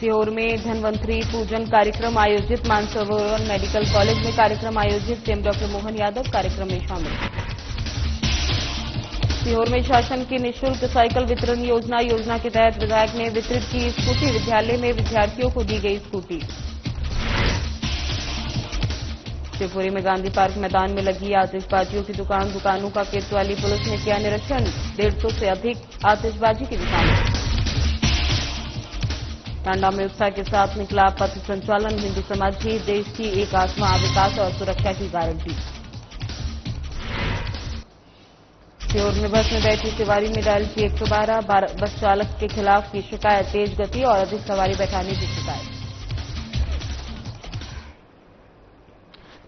सीहोर में धन्वंतरी पूजन कार्यक्रम आयोजित। मानसरोवर मेडिकल कॉलेज में कार्यक्रम आयोजित। सीएम डॉक्टर मोहन यादव कार्यक्रम में शामिल। सीहोर में शासन की निःशुल्क साइकिल वितरण योजना के तहत विधायक ने वितरित की स्कूटी। विद्यालय में विद्यार्थियों को दी गई स्कूटी। शिवपुरी में गांधी पार्क मैदान में लगी आतिशबाजियों की दुकानों का कोतवाली पुलिस ने किया निरीक्षण। 150 से अधिक आतिशबाजी की दुकानें। टांडा में उत्साह के साथ निकला पथ संचालन। हिंदू समाज ही देश की एक आत्मा, विकास और सुरक्षा की गारंटी। सीहोर में बस में बैठी सवारी में डायल की 112। बस चालक के खिलाफ की शिकायत। तेज गति और अधिक सवारी बैठाने की शिकायत।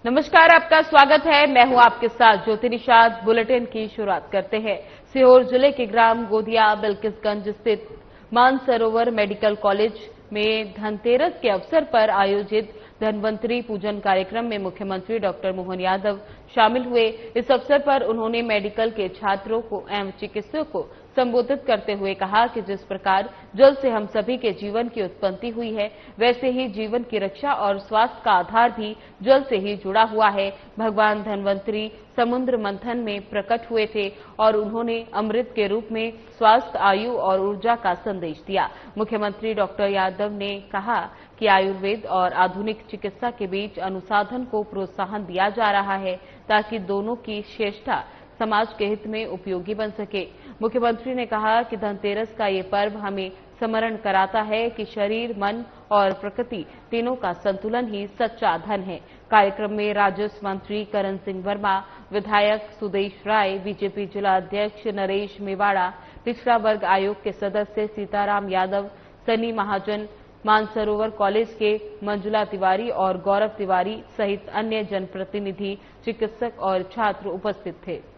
नमस्कार, आपका स्वागत है। मैं हूं आपके साथ ज्योति निषाद। बुलेटिन की शुरुआत करते हैं। सीहोर जिले के ग्राम गोदिया बिल्किसगंज स्थित मानसरोवर मेडिकल कॉलेज में धनतेरस के अवसर पर आयोजित धन्वंतरी पूजन कार्यक्रम में मुख्यमंत्री डॉक्टर मोहन यादव शामिल हुए। इस अवसर पर उन्होंने मेडिकल के छात्रों को एवं चिकित्सकों को संबोधित करते हुए कहा कि जिस प्रकार जल से हम सभी के जीवन की उत्पत्ति हुई है, वैसे ही जीवन की रक्षा और स्वास्थ्य का आधार भी जल से ही जुड़ा हुआ है। भगवान धन्वंतरी समुद्र मंथन में प्रकट हुए थे और उन्होंने अमृत के रूप में स्वास्थ्य, आयु और ऊर्जा का संदेश दिया। मुख्यमंत्री डॉक्टर यादव ने कहा कि आयुर्वेद और आधुनिक चिकित्सा के बीच अनुसंधान को प्रोत्साहन दिया जा रहा है ताकि दोनों की श्रेष्ठता समाज के हित में उपयोगी बन सके। मुख्यमंत्री ने कहा कि धनतेरस का ये पर्व हमें स्मरण कराता है कि शरीर, मन और प्रकृति तीनों का संतुलन ही सच्चा धन है। कार्यक्रम में राजस्व मंत्री करण सिंह वर्मा, विधायक सुदेश राय, बीजेपी जिला अध्यक्ष नरेश मेवाड़ा, पिछड़ा वर्ग आयोग के सदस्य सीताराम यादव, सनी महाजन, मानसरोवर कॉलेज के मंजुला तिवारी और गौरव तिवारी सहित अन्य जनप्रतिनिधि, चिकित्सक और छात्र उपस्थित थे।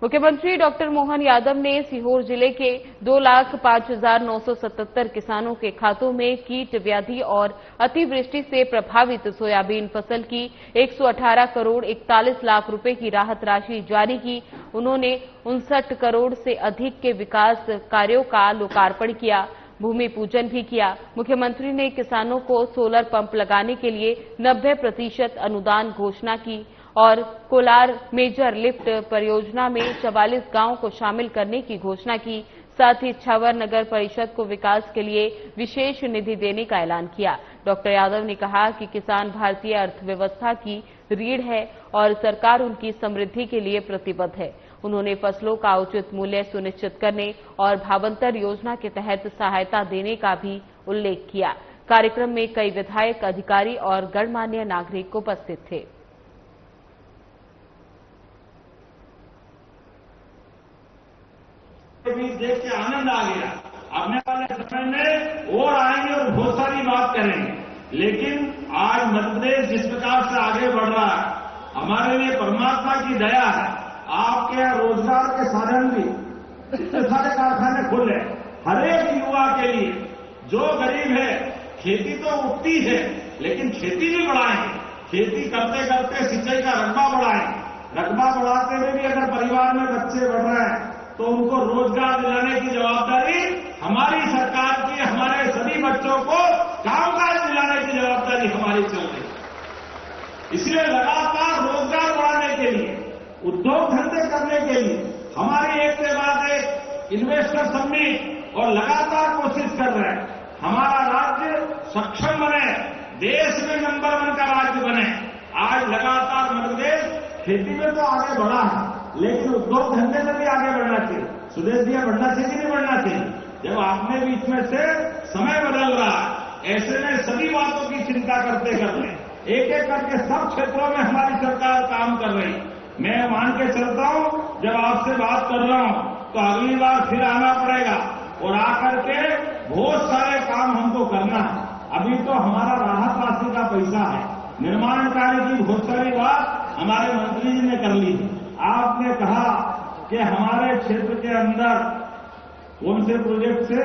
मुख्यमंत्री डॉक्टर मोहन यादव ने सीहोर जिले के 2,05,977 किसानों के खातों में कीट, व्याधि और अतिवृष्टि से प्रभावित सोयाबीन फसल की 118 करोड़ 41 लाख रुपए की राहत राशि जारी की। उन्होंने 59 करोड़ से अधिक के विकास कार्यों का लोकार्पण किया, भूमि पूजन भी किया। मुख्यमंत्री ने किसानों को सोलर पंप लगाने के लिए 90% अनुदान घोषणा की और कोलार मेजर लिफ्ट परियोजना में 44 गांवों को शामिल करने की घोषणा की। साथ ही छावर नगर परिषद को विकास के लिए विशेष निधि देने का ऐलान किया। डॉक्टर यादव ने कहा कि किसान भारतीय अर्थव्यवस्था की रीढ़ है और सरकार उनकी समृद्धि के लिए प्रतिबद्ध है। उन्होंने फसलों का उचित मूल्य सुनिश्चित करने और भावांतर योजना के तहत सहायता देने का भी उल्लेख किया। कार्यक्रम में कई विधायक, अधिकारी और गणमान्य नागरिक उपस्थित थे। देख के आनंद आ गया। आने वाले समय में और आएंगे और बहुत सारी बात करेंगे, लेकिन आज मध्य प्रदेश जिस प्रकार से आगे बढ़ रहा है, हमारे लिए परमात्मा की दया है। आपके यहाँ रोजगार के साधन भी इतने सारे कारखाने खुले, हर एक युवा के लिए। जो गरीब है, खेती तो उगती है, लेकिन खेती भी बढ़ाएंगे। खेती करते करते सिंचाई का रकबा बढ़ाएंगे। रकबा बढ़ाते हुए भी अगर परिवार में बच्चे बढ़ रहे हैं तो उनको रोजगार दिलाने की जवाबदारी हमारी सरकार की। हमारे सभी बच्चों को कामकाज दिलाने की जवाबदारी हमारी चल रही है। इसलिए लगातार रोजगार बढ़ाने के लिए, उद्योग धंधे करने के लिए हमारी एक के बाद एक इन्वेस्टर समिट और लगातार कोशिश कर रहे हैं। हमारा राज्य सक्षम बने, देश में नंबर 1 का राज्य बने। आज लगातार मध्य प्रदेश खेती में तो आगे बढ़ा है, लेकिन उद्योग धंधे में भी आगे बढ़ना चाहिए। सुदेश भैया, बढ़ना चाहिए कि नहीं बढ़ना चाहिए? जब आपने बीच में से समय बदल रहा है, ऐसे में सभी बातों की चिंता करते करते एक एक करके सब क्षेत्रों में हमारी सरकार काम कर रही। मैं मान के चलता हूं, जब आपसे बात कर रहा हूं तो अगली बार फिर आना पड़ेगा और आकर के बहुत सारे काम हमको करना है। अभी तो हमारा राहत राशि का पैसा है, निर्माण कार्य की बहुत सारी बात हमारे मंत्री जी ने कर ली है। आपने कहा कि हमारे क्षेत्र के अंदर कौन से प्रोजेक्ट से,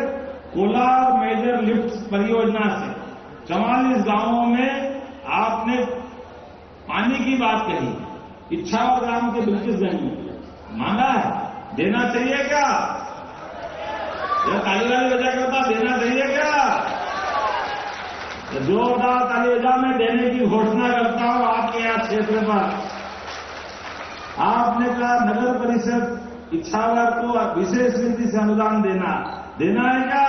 कोलार मेजर लिफ्ट परियोजना से 44 गांवों में आपने पानी की बात कही। इच्छावर ग्राम के बिल्किसगंज में मांगा है, देना चाहिए क्या? जब ताली वाली वजह करता देना चाहिए क्या? तो जोरदार ताली वजह में देने की घोषणा करता हूं आपके यहाँ क्षेत्र पर। आपने कहा नगर परिषद इच्छावर को विशेष रीति से अनुदान देना है क्या?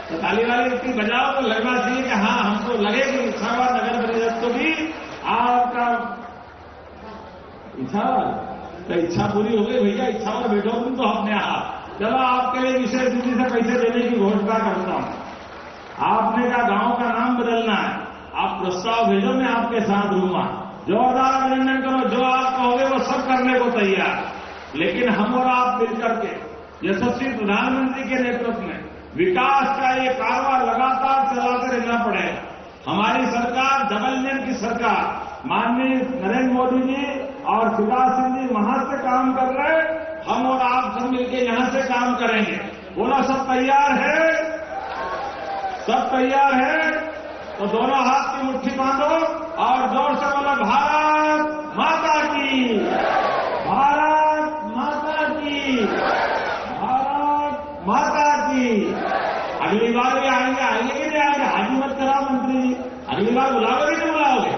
तो ताली वाली इतनी बजाओ तो लगना चाहिए कि हाँ हमको लगे कि इच्छावर नगर परिषद को भी आपका इच्छावर तो इच्छा पूरी हो गई भैया, इच्छावर बैठो तुम तो अपने आप। चलो आपके लिए विशेष रीति से पैसे देने की घोषणा करता हूं। आपने कहा गांव का नाम बदलना है, आप प्रस्ताव भेजो, मैं आपके साथ रहूंगा। जोरदार अभिनंदन करो, जो आप कहोगे वो सब करने को तैयार। लेकिन हम और आप मिलकर के यशस्वी प्रधानमंत्री के नेतृत्व में विकास का ये कारवां लगातार चलाते रहना पड़ेगा। हमारी सरकार डबल इंजन की सरकार, माननीय नरेंद्र मोदी जी और शिवराज सिंह जी वहां से काम कर रहे हैं, हम और आप सब मिलकर यहां से काम करेंगे। बोला सब तैयार है? सब तैयार है? तो दोनों हाथ की मुट्ठी बांधो और जोर से बोलो भारत माता की, भारत माता की, भारत माता की। अगली बार भी आएंगे कि नहीं आएंगे? हाजी मत कराओ मंत्री जी, अगली बार बुलाओगे कि नहीं बुलाओगे?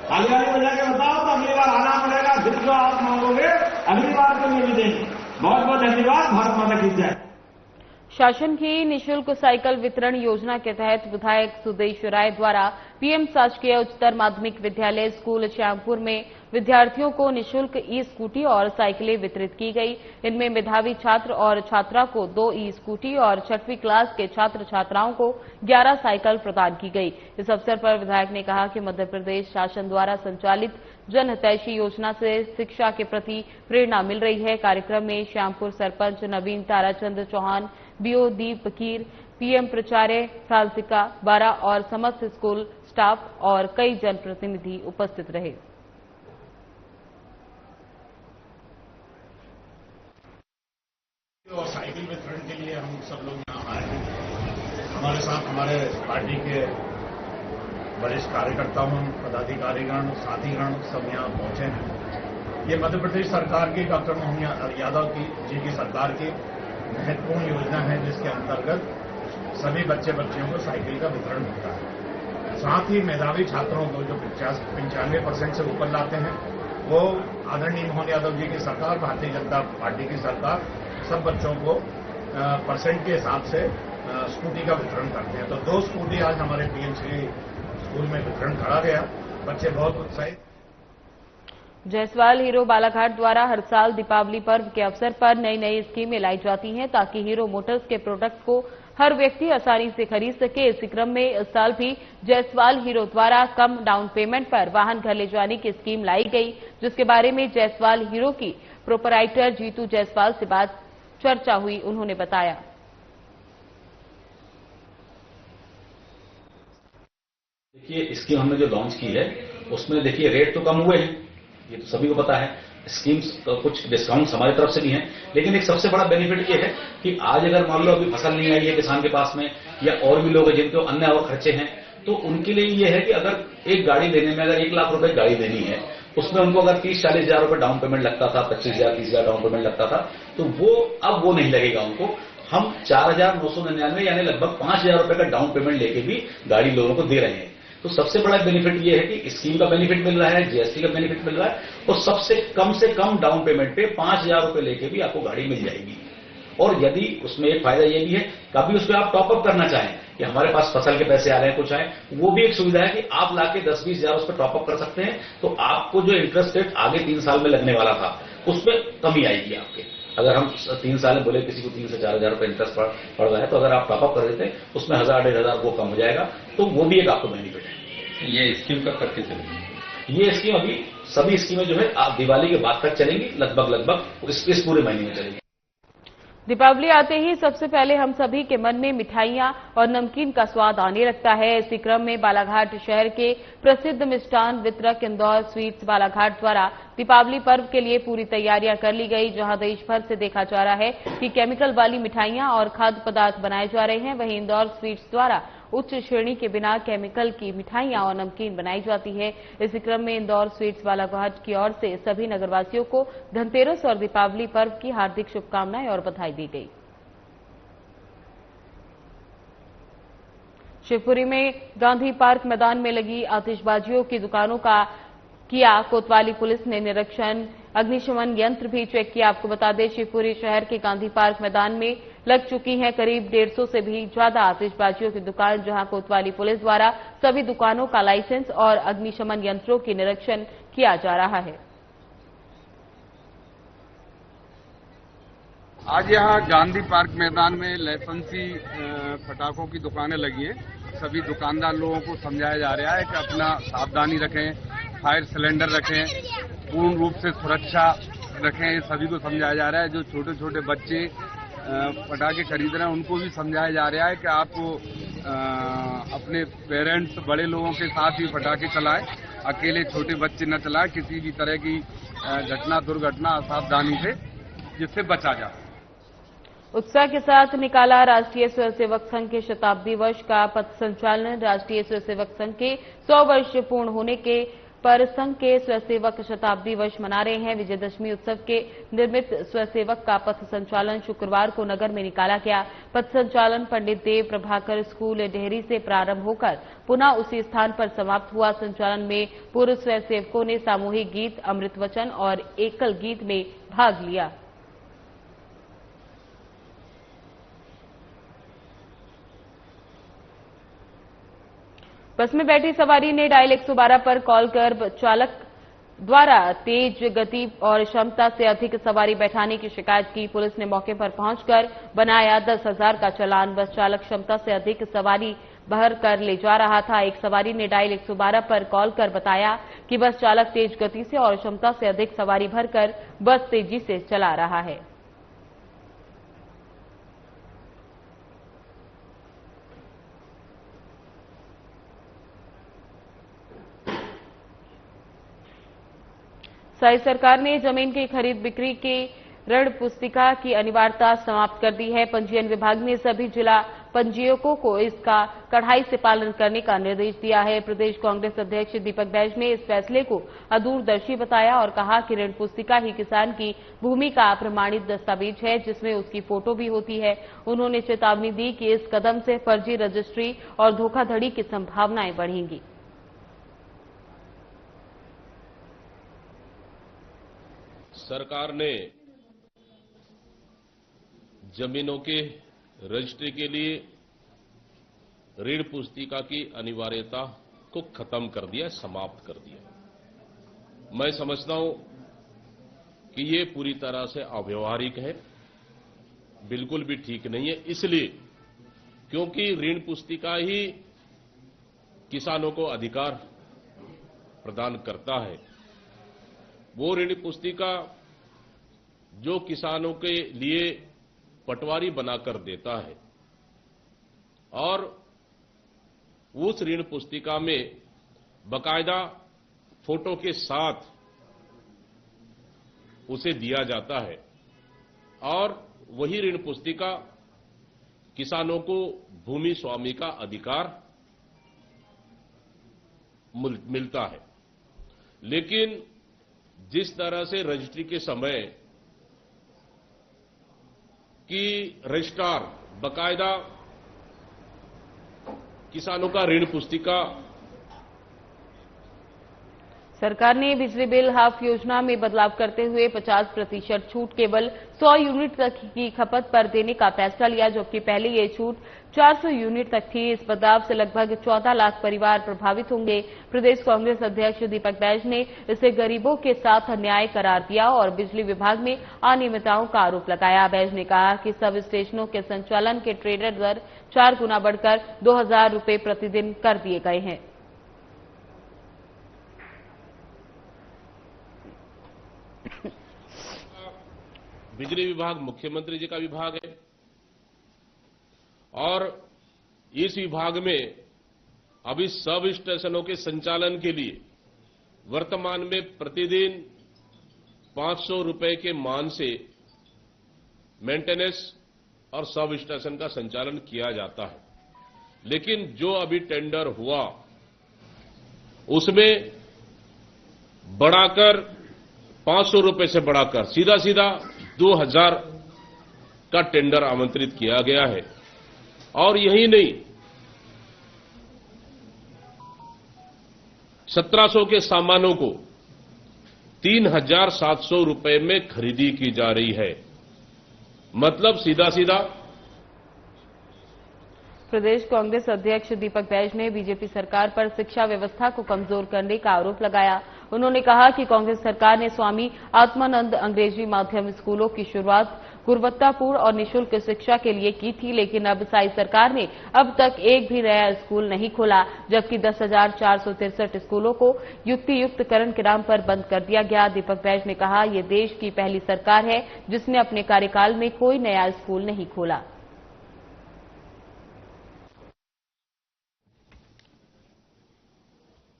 ताली वाली बजा के बताओ तो अगली बार आना पड़ेगा, फिर जो आप मांगोगे अगली बार के लिए भी देंगे। बहुत बहुत धन्यवाद। भारत माता की जय। शासन की निःशुल्क साइकिल वितरण योजना के तहत विधायक सुदेश राय द्वारा पीएम शासकीय उच्चतर माध्यमिक विद्यालय स्कूल श्यामपुर में विद्यार्थियों को निःशुल्क ई स्कूटी और साइकिलें वितरित की गई। इनमें मेधावी छात्र और छात्रा को 2 ई स्कूटी और 6वीं क्लास के छात्र छात्राओं को 11 साइकिल प्रदान की गई। इस अवसर पर विधायक ने कहा कि मध्य प्रदेश शासन द्वारा संचालित जन हितैषी योजना से शिक्षा के प्रति प्रेरणा मिल रही है। कार्यक्रम में श्यामपुर सरपंच नवीन ताराचंद चौहान, बीओ दीप फकीर, पीएम प्राचार्य फ्रांसिका बारा और समस्त स्कूल स्टाफ और कई जनप्रतिनिधि उपस्थित रहे। और साइकिल वितरण के लिए हम सब लोग यहाँ आए हैं। हमारे साथ हमारे पार्टी के वरिष्ठ कार्यकर्ताओं, पदाधिकारीगण, साथीगण सब यहाँ पहुंचे हैं। ये मध्य प्रदेश सरकार की डॉक्टर मोहन यादव जी की सरकार की महत्वपूर्ण योजना है, जिसके अंतर्गत सभी बच्चियों को साइकिल का वितरण होता है। साथ ही मेधावी छात्रों को जो 95% से ऊपर लाते हैं वो आदरणीय मोहन यादव जी की सरकार, भारतीय जनता पार्टी की सरकार सब बच्चों को परसेंट के हिसाब से स्कूटी का वितरण करते हैं। तो 2 स्कूटी आज हमारे पीएमसी स्कूल में वितरण करा गया। बच्चे बहुत उत्साहित। जायसवाल हीरो बालाघाट द्वारा हर साल दीपावली पर्व के अवसर पर नई नई स्कीमें लाई जाती हैं ताकि हीरो मोटर्स के प्रोडक्ट को हर व्यक्ति आसानी से खरीद सके। इसी क्रम में इस साल भी जायसवाल हीरो द्वारा कम डाउन पेमेंट पर वाहन घर ले जाने की स्कीम लाई गई, जिसके बारे में जायसवाल हीरो की प्रोपराइटर जीतू जायसवाल से बात चर्चा हुई। उन्होंने बताया, देखिए स्कीम हमने जो लॉन्च की है उसमें देखिए रेट तो कम हुए हैं, ये तो सभी को पता है। स्कीम्स कुछ डिस्काउंट्स हमारी तरफ से भी हैं, लेकिन एक सबसे बड़ा बेनिफिट ये है कि आज अगर मान लो अभी फसल नहीं आई है किसान के पास में, या और भी लोग हैं जिनके अन्य और खर्चे हैं, तो उनके लिए ये है कि अगर एक गाड़ी लेने में अगर 1 लाख रुपए गाड़ी देनी है, उसमें उनको अगर 30-40 हजार रुपए डाउन पेमेंट लगता था, 25,000-30,000 डाउन पेमेंट लगता था, तो वो अब वो नहीं लगेगा उनको। हम 4,999 यानी लगभग 5,000 रुपए का डाउन पेमेंट लेके भी गाड़ी लोगों को दे रहे हैं। तो सबसे बड़ा बेनिफिट ये है कि स्कीम का बेनिफिट मिल रहा है, जीएसटी का बेनिफिट मिल रहा है, और सबसे कम डाउन पेमेंट पे 5,000 रुपए लेके भी आपको गाड़ी मिल जाएगी। और यदि उसमें एक फायदा ये भी है, कभी उस पर आप टॉपअप करना चाहें कि हमारे पास फसल के पैसे आ रहे हैं कुछ आए, वो भी एक सुविधा है कि आप लाके 10-20 हजार उस पर टॉपअप कर सकते हैं। तो आपको जो इंटरेस्ट रेट आगे 3 साल में लगने वाला था उसमें कमी आएगी आपके। अगर हम 3 साल में बोले किसी को 3 से 4 हजार रुपए इंटरेस्ट पड़ रहा है, तो अगर आप टॉपअप कर देते हैं उसमें 1,000-1,500 वो कम हो जाएगा। तो वो भी एक आपको बेनिफिट है। ये स्कीम कब तक के चलेगी? ये स्कीम अभी सभी स्कीमें जो है आप दिवाली के बाद तक चलेंगी, लगभग इस पूरे महीने में चलेंगी। दीपावली आते ही सबसे पहले हम सभी के मन में मिठाइयां और नमकीन का स्वाद आने लगता है। इसी क्रम में बालाघाट शहर के प्रसिद्ध मिष्ठान वितरक इंदौर स्वीट्स बालाघाट द्वारा दीपावली पर्व के लिए पूरी तैयारियां कर ली गई। जहां देश भर से देखा जा रहा है कि केमिकल वाली मिठाइयां और खाद्य पदार्थ बनाए जा रहे हैं, वहीं इंदौर स्वीट्स द्वारा उच्च श्रेणी के बिना केमिकल की मिठाइयां और नमकीन बनाई जाती है। इसी क्रम में इंदौर स्वीट्स बालाघाट की ओर से सभी नगरवासियों को धनतेरस और दीपावली पर्व की हार्दिक शुभकामनाएं और बधाई दी गई। शिवपुरी में गांधी पार्क मैदान में लगी आतिशबाजियों की दुकानों का किया कोतवाली पुलिस ने निरीक्षण, अग्निशमन यंत्र भी चेक किया। आपको बता दें, शिवपुरी शहर के गांधी पार्क मैदान में लग चुकी हैं करीब 150 से भी ज्यादा आतिशबाजियों की दुकान, जहां कोतवाली पुलिस द्वारा सभी दुकानों का लाइसेंस और अग्निशमन यंत्रों की निरीक्षण किया जा रहा है। आज यहाँ गांधी पार्क मैदान में लाइसेंसी पटाखों की दुकानें लगी हैं। सभी दुकानदार लोगों को समझाया जा रहा है कि अपना सावधानी रखें, फायर सिलेंडर रखें, पूर्ण रूप से सुरक्षा रखें। सभी को समझाया जा रहा है। जो छोटे छोटे बच्चे पटाखे खरीद रहे हैं उनको भी समझाया जा रहा है कि आप अपने पेरेंट्स, बड़े लोगों के साथ ही पटाखे चलाएं, अकेले छोटे बच्चे न चलाएं। किसी भी तरह की घटना, दुर्घटना असावधानी से जिससे बचा जा। उत्साह के साथ निकाला राष्ट्रीय स्वयंसेवक संघ के शताब्दी वर्ष का पथ संचालन। राष्ट्रीय स्वयंसेवक संघ के 100 वर्ष पूर्ण होने के पर संघ के स्वयंसेवक शताब्दी वर्ष मना रहे हैं। विजयदशमी उत्सव के निर्मित स्वयंसेवक का पथ संचालन शुक्रवार को नगर में निकाला गया। पथ संचालन पंडित देव प्रभाकर स्कूल डेहरी से प्रारंभ होकर पुनः उसी स्थान पर समाप्त हुआ। संचालन में पूर्व स्वयंसेवकों ने सामूहिक गीत, अमृत वचन और एकल गीत में भाग लिया। बस में बैठी सवारी ने डायल 112 पर कॉल कर चालक द्वारा तेज गति और क्षमता से अधिक सवारी बैठाने की शिकायत की। पुलिस ने मौके पर पहुंचकर बनाया 10,000 का चालान। बस चालक क्षमता से अधिक सवारी भर कर ले जा रहा था। एक सवारी ने डायल 112 पर कॉल कर बताया कि बस चालक तेज गति से और क्षमता से अधिक सवारी भरकर बस तेजी से चला रहा है। साई सरकार ने जमीन की खरीद बिक्री की ऋण पुस्तिका की अनिवार्यता समाप्त कर दी है। पंजीयन विभाग ने सभी जिला पंजीयकों को इसका कड़ाई से पालन करने का निर्देश दिया है। प्रदेश कांग्रेस अध्यक्ष दीपक बैज ने इस फैसले को अदूरदर्शी बताया और कहा कि ऋण पुस्तिका ही किसान की भूमि का प्रमाणित दस्तावेज है, जिसमें उसकी फोटो भी होती है। उन्होंने चेतावनी दी कि इस कदम से फर्जी रजिस्ट्री और धोखाधड़ी की संभावनाएं बढ़ेंगी। सरकार ने जमीनों के रजिस्ट्री के लिए ऋण पुस्तिका की अनिवार्यता को खत्म कर दिया, समाप्त कर दिया। मैं समझता हूं कि ये पूरी तरह से अव्यावहारिक है, बिल्कुल भी ठीक नहीं है। इसलिए क्योंकि ऋण पुस्तिका ही किसानों को अधिकार प्रदान करता है। वो ऋण पुस्तिका जो किसानों के लिए पटवारी बनाकर देता है और उस ऋण पुस्तिका में बकायदा फोटो के साथ उसे दिया जाता है और वही ऋण पुस्तिका किसानों को भूमि स्वामी का अधिकार मिलता है। लेकिन जिस तरह से रजिस्ट्री के समय कि रजिस्ट्रार बकायदा किसानों का ऋण पुस्तिका। सरकार ने बिजली बिल हाफ योजना में बदलाव करते हुए 50% छूट केवल 100 यूनिट तक की खपत पर देने का फैसला लिया, जबकि पहले ये छूट 400 यूनिट तक थी। इस बदलाव से लगभग 14 लाख परिवार प्रभावित होंगे। प्रदेश कांग्रेस अध्यक्ष दीपक बैज ने इसे गरीबों के साथ अन्याय करार दिया और बिजली विभाग में अनियमितताओं का आरोप लगाया। बैज ने कहा कि सब स्टेशनों के संचालन के ट्रेडर दर 4 गुना बढ़कर 2,000 रुपये प्रतिदिन कर दिए गए हैं। बिजली विभाग मुख्यमंत्री जी का विभाग है और इस विभाग में अभी सब स्टेशनों के संचालन के लिए वर्तमान में प्रतिदिन 500 रुपए के मान से मेंटेनेंस और सब स्टेशन का संचालन किया जाता है। लेकिन जो अभी टेंडर हुआ उसमें बढ़ाकर 500 रुपए से बढ़ाकर सीधा सीधा 2000 का टेंडर आमंत्रित किया गया है। और यही नहीं, 1700 के सामानों को 3700 रुपए में खरीदी की जा रही है। मतलब सीधा सीधा। प्रदेश कांग्रेस अध्यक्ष दीपक बैज ने बीजेपी सरकार पर शिक्षा व्यवस्था को कमजोर करने का आरोप लगाया। उन्होंने कहा कि कांग्रेस सरकार ने स्वामी आत्मानंद अंग्रेजी माध्यम स्कूलों की शुरुआत गुणवत्तापूर्ण और निःशुल्क शिक्षा के लिए की थी, लेकिन अब साई सरकार ने अब तक एक भी नया स्कूल नहीं खोला, जबकि 10,463 स्कूलों को युक्तियुक्तकरण के नाम पर बंद कर दिया गया। दीपक बैज ने कहा, यह देश की पहली सरकार है जिसने अपने कार्यकाल में कोई नया स्कूल नहीं खोला।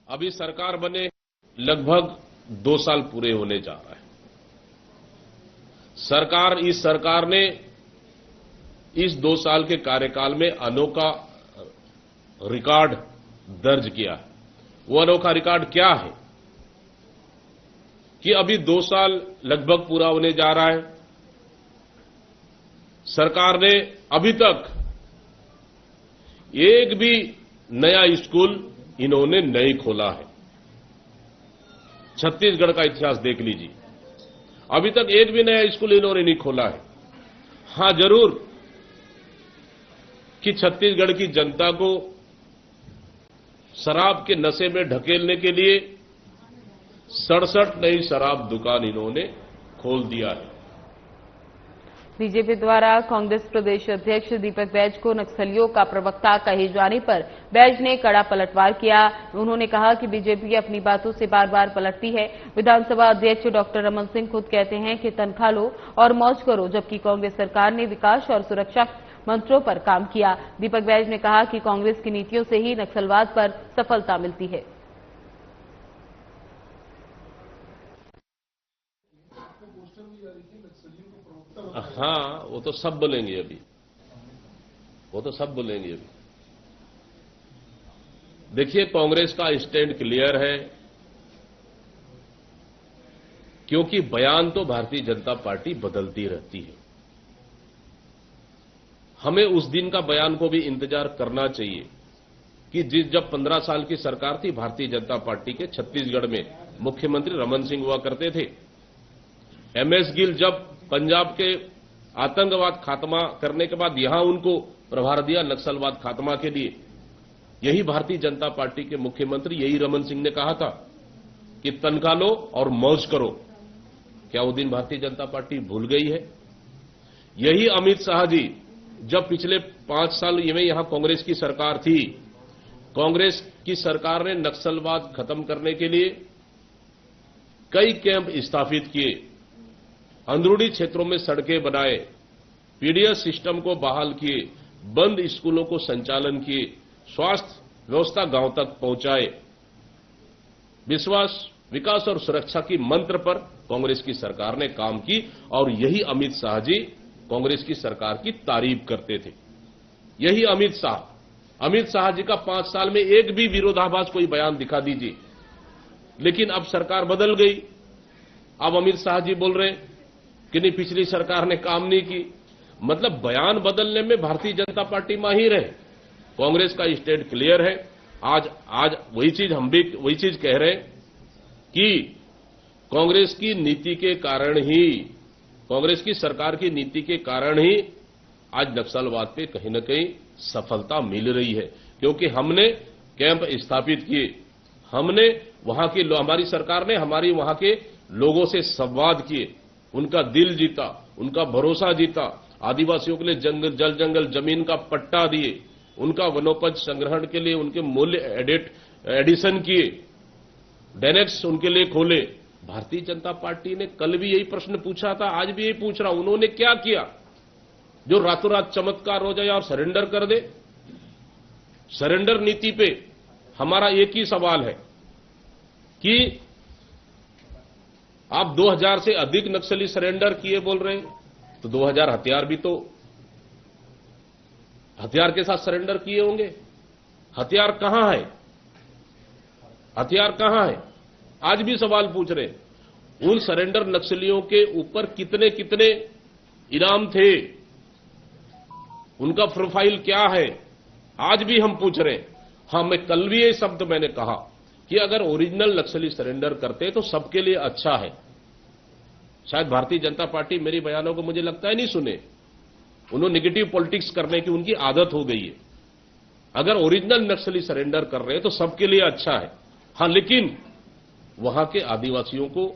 अभी सरकार बने लगभग 2 साल पूरे होने जा रहा है। इस सरकार ने इस 2 साल के कार्यकाल में अनोखा रिकॉर्ड दर्ज किया है। वो अनोखा रिकॉर्ड क्या है कि अभी 2 साल लगभग पूरा होने जा रहा है। सरकार ने अभी तक एक भी नया स्कूल इन्होंने नहीं खोला है। छत्तीसगढ़ का इतिहास देख लीजिए, अभी तक एक भी नया स्कूल इन्होंने नहीं खोला है। हां, जरूर कि छत्तीसगढ़ की जनता को शराब के नशे में ढकेलने के लिए 67 नई शराब दुकान इन्होंने खोल दिया है। बीजेपी द्वारा कांग्रेस प्रदेश अध्यक्ष दीपक बैज को नक्सलियों का प्रवक्ता कहे जाने पर बैज ने कड़ा पलटवार किया। उन्होंने कहा कि बीजेपी अपनी बातों से बार बार पलटती है। विधानसभा अध्यक्ष डॉक्टर रमन सिंह खुद कहते हैं कि तनख्वाह लो और मौज करो, जबकि कांग्रेस सरकार ने विकास और सुरक्षा मंत्रों पर काम किया। दीपक बैज ने कहा कि कांग्रेस की नीतियों से ही नक्सलवाद पर सफलता मिलती है। हाँ, वो तो सब बोलेंगे अभी, देखिए, कांग्रेस का स्टैंड क्लियर है, क्योंकि बयान तो भारतीय जनता पार्टी बदलती रहती है। हमें उस दिन का बयान को भी इंतजार करना चाहिए कि जब 15 साल की सरकार थी भारतीय जनता पार्टी के, छत्तीसगढ़ में मुख्यमंत्री रमन सिंह हुआ करते थे। एमएस गिल जब पंजाब के आतंकवाद खात्मा करने के बाद यहां उनको प्रभार दिया नक्सलवाद खात्मा के लिए, यही भारतीय जनता पार्टी के मुख्यमंत्री, यही रमन सिंह ने कहा था कि तनख्वाह लो और मौज करो। क्या वो दिन भारतीय जनता पार्टी भूल गई है? यही अमित शाह जी जब पिछले 5 साल में यहां कांग्रेस की सरकार थी, कांग्रेस की सरकार ने नक्सलवाद खत्म करने के लिए कई कैंप स्थापित किए, अंदरूनी क्षेत्रों में सड़कें बनाए, पीडीएस सिस्टम को बहाल किए, बंद स्कूलों को संचालन किए, स्वास्थ्य व्यवस्था गांव तक पहुंचाए। विश्वास, विकास और सुरक्षा की मंत्र पर कांग्रेस की सरकार ने काम की और यही अमित शाह जी कांग्रेस की सरकार की तारीफ करते थे। यही अमित शाह जी का 5 साल में एक भी विरोधाभास कोई बयान दिखा दीजिए। लेकिन अब सरकार बदल गई, अब अमित शाह जी बोल रहे हैं कि नहीं, पिछली सरकार ने काम नहीं की। मतलब बयान बदलने में भारतीय जनता पार्टी माहिर है। कांग्रेस का स्टैंड क्लियर है। आज वही चीज हम भी वही चीज कह रहे हैं कि कांग्रेस की नीति के कारण ही, कांग्रेस की सरकार की नीति के कारण ही आज नक्सलवाद पे कहीं न कहीं सफलता मिल रही है। क्योंकि हमने कैंप स्थापित किए, हमने वहां की, हमारी सरकार ने हमारी वहां के लोगों से संवाद किए, उनका दिल जीता, उनका भरोसा जीता, आदिवासियों के लिए जल जंगल जमीन का पट्टा दिए, उनका वनोपज संग्रहण के लिए उनके मूल्य एडिशन किए, डेनेक्स उनके लिए खोले। भारतीय जनता पार्टी ने कल भी यही प्रश्न पूछा था, आज भी यही पूछ रहा हूं, उन्होंने क्या किया जो रातों रात चमत्कार हो जाए और सरेंडर कर दे? सरेंडर नीति पे हमारा एक ही सवाल है कि आप 2000 से अधिक नक्सली सरेंडर किए बोल रहे हैं, तो 2000 हथियार भी तो हथियार के साथ सरेंडर किए होंगे। हथियार कहां है? हथियार कहां है? आज भी सवाल पूछ रहे हैं। उन सरेंडर नक्सलियों के ऊपर कितने कितने इनाम थे, उनका प्रोफाइल क्या है, आज भी हम पूछ रहे हैं। हां, मैं कल भी ये शब्द मैंने कहा कि अगर ओरिजिनल नक्सली सरेंडर करते तो सबके लिए अच्छा है। शायद भारतीय जनता पार्टी मेरी बयानों को मुझे लगता है नहीं सुने। उन्होंने नेगेटिव पॉलिटिक्स करने की उनकी आदत हो गई है। अगर ओरिजिनल नक्सली सरेंडर कर रहे हैं तो सबके लिए अच्छा है। हां, लेकिन वहां के आदिवासियों को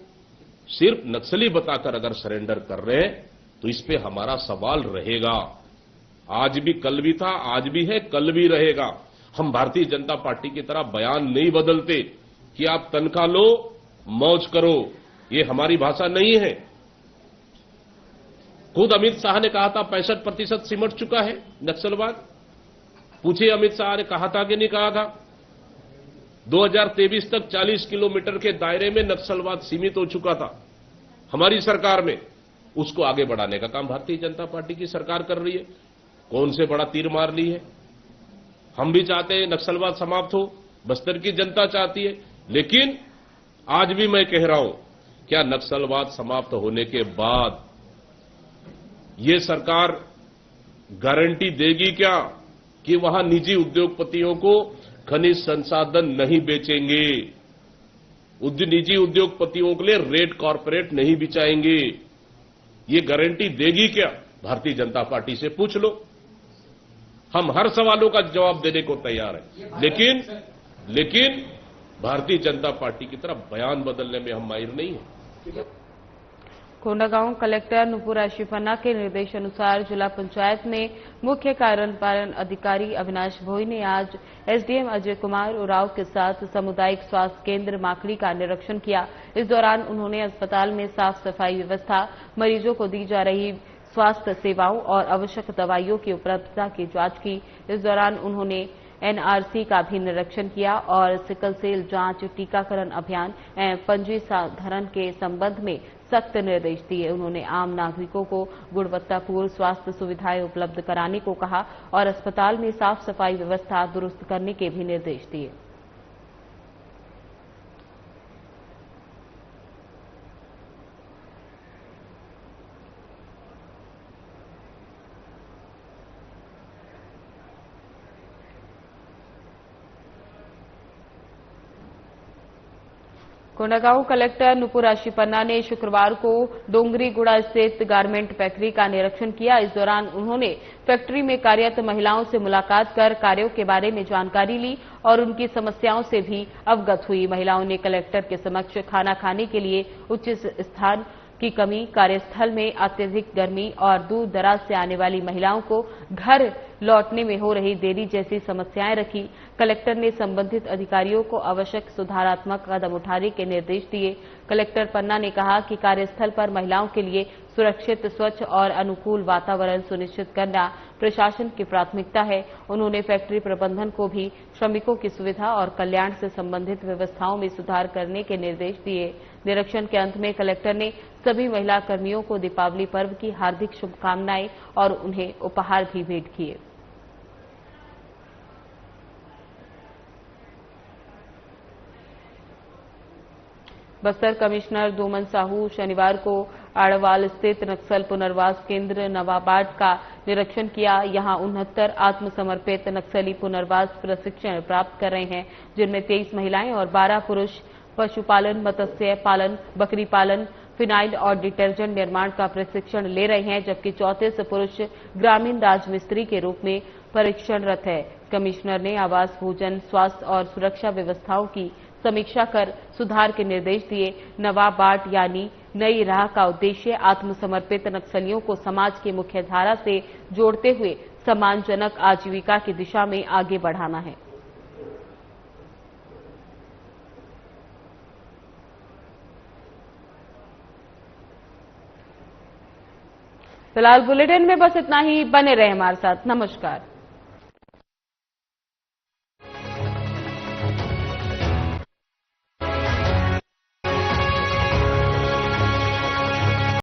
सिर्फ नक्सली बताकर अगर सरेंडर कर रहे हैं तो इस पे हमारा सवाल रहेगा। आज भी, कल भी था, आज भी है, कल भी रहेगा। हम भारतीय जनता पार्टी की तरह बयान नहीं बदलते कि आप तनख्वाह लो, मौज करो, ये हमारी भाषा नहीं है। खुद अमित शाह ने कहा था 65% सिमट चुका है नक्सलवाद। पूछिए अमित शाह ने कहा था कि नहीं कहा था? 2023 तक 40 किलोमीटर के दायरे में नक्सलवाद सीमित हो चुका था हमारी सरकार में। उसको आगे बढ़ाने का काम भारतीय जनता पार्टी की सरकार कर रही है। कौन से बड़ा तीर मार ली है? हम भी चाहते हैं नक्सलवाद समाप्त हो, बस्तर की जनता चाहती है, लेकिन आज भी मैं कह रहा हूं, क्या नक्सलवाद समाप्त होने के बाद ये सरकार गारंटी देगी क्या कि वहां निजी उद्योगपतियों को खनिज संसाधन नहीं बेचेंगे, निजी उद्योगपतियों के लिए रेड कॉर्पोरेट नहीं बिचाएंगे? ये गारंटी देगी क्या? भारतीय जनता पार्टी से पूछ लो। हम हर सवालों का जवाब देने को तैयार हैं, लेकिन भारतीय जनता पार्टी की तरफ बयान बदलने में हम माहिर नहीं हैं। कोंडागांव कलेक्टर नुपुर आशिफन्ना के निर्देशानुसार जिला पंचायत में मुख्य कार्यपालन अधिकारी अविनाश भोई ने आज एसडीएम अजय कुमार उरांव के साथ सामुदायिक स्वास्थ्य केंद्र माकड़ी का निरीक्षण किया। इस दौरान उन्होंने अस्पताल में साफ सफाई व्यवस्था, मरीजों को दी जा रही स्वास्थ्य सेवाओं और आवश्यक दवाइयों की उपलब्धता की जांच की। इस दौरान उन्होंने एनआरसी का भी निरीक्षण किया और सिकल सेल जांच, टीकाकरण अभियान एवं पंजीकरण के संबंध में सख्त निर्देश दिए। उन्होंने आम नागरिकों को गुणवत्तापूर्ण स्वास्थ्य सुविधाएं उपलब्ध कराने को कहा और अस्पताल में साफ सफाई व्यवस्था दुरुस्त करने के भी निर्देश दिए। कोंडागांव कलेक्टर नुपुर आशिफन्ना ने शुक्रवार को डोंगरीगुड़ा स्थित गारमेंट फैक्ट्री का निरीक्षण किया। इस दौरान उन्होंने फैक्ट्री में कार्यरत महिलाओं से मुलाकात कर कार्यों के बारे में जानकारी ली और उनकी समस्याओं से भी अवगत हुई। महिलाओं ने कलेक्टर के समक्ष खाना खाने के लिए उचित स्थान की कमी, कार्यस्थल में अत्यधिक गर्मी और दूर दराज से आने वाली महिलाओं को घर लौटने में हो रही देरी जैसी समस्याएं रखी। कलेक्टर ने संबंधित अधिकारियों को आवश्यक सुधारात्मक कदम उठाने के निर्देश दिए। कलेक्टर पन्ना ने कहा कि कार्यस्थल पर महिलाओं के लिए सुरक्षित, स्वच्छ और अनुकूल वातावरण सुनिश्चित करना प्रशासन की प्राथमिकता है। उन्होंने फैक्ट्री प्रबंधन को भी श्रमिकों की सुविधा और कल्याण से संबंधित व्यवस्थाओं में सुधार करने के निर्देश दिए। निरीक्षण के अंत में कलेक्टर ने सभी महिला कर्मियों को दीपावली पर्व की हार्दिक शुभकामनाएं और उन्हें उपहार भी भेंट किए। बस्तर कमिश्नर दोमन साहू शनिवार को आड़वाल स्थित नक्सल पुनर्वास केंद्र नवाबाड का निरीक्षण किया। यहां 69 आत्मसमर्पित नक्सली पुनर्वास प्रशिक्षण प्राप्त कर रहे हैं, जिनमें 23 महिलाएं और 12 पुरुष पशुपालन, मत्स्य पालन, बकरी पालन, फिनाइल और डिटर्जेंट निर्माण का प्रशिक्षण ले रहे हैं, जबकि 34 पुरुष ग्रामीण राजमिस्त्री के रूप में प्रशिक्षणरत है। कमिश्नर ने आवास, भोजन, स्वास्थ्य और सुरक्षा व्यवस्थाओं की समीक्षा कर सुधार के निर्देश दिए। नवाबाड यानी नई राह का उद्देश्य आत्मसमर्पित नक्सलियों को समाज की मुख्य धारा से जोड़ते हुए सम्मानजनक आजीविका की दिशा में आगे बढ़ाना है। फिलहाल बुलेटिन में बस इतना ही। बने रहे हमारे साथ। नमस्कार।